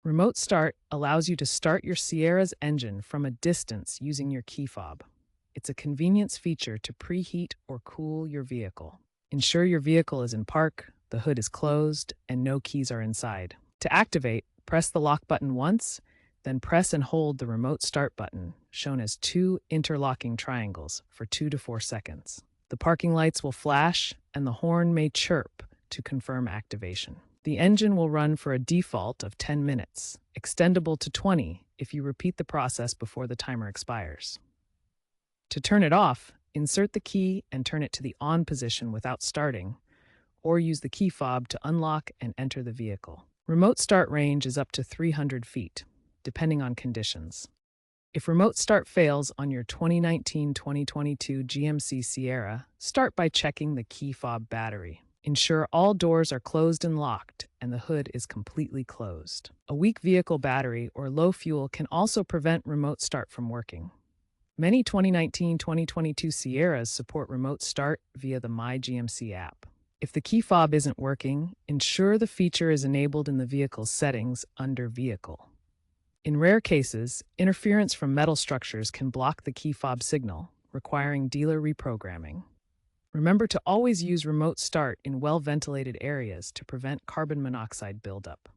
Remote Start allows you to start your Sierra's engine from a distance using your key fob. It's a convenience feature to preheat or cool your vehicle. Ensure your vehicle is in park, the hood is closed, and no keys are inside. To activate, press the lock button once, then press and hold the Remote Start button, shown as two interlocking triangles, for 2 to 4 seconds. The parking lights will flash and the horn may chirp to confirm activation. The engine will run for a default of 10 minutes, extendable to 20 if you repeat the process before the timer expires. To turn it off, insert the key and turn it to the on position without starting, or use the key fob to unlock and enter the vehicle. Remote Start range is up to 300 feet, depending on conditions. If Remote Start fails on your 2019-2022 GMC Sierra, start by checking the key fob battery. Ensure all doors are closed and locked and the hood is completely closed. A weak vehicle battery or low fuel can also prevent Remote Start from working. Many 2019-2022 Sierras support Remote Start via the My GMC app. If the key fob isn't working, ensure the feature is enabled in the vehicle's settings under Vehicle. In rare cases, interference from metal structures can block the key fob signal, requiring dealer reprogramming. Remember to always use Remote Start in well-ventilated areas to prevent carbon monoxide buildup.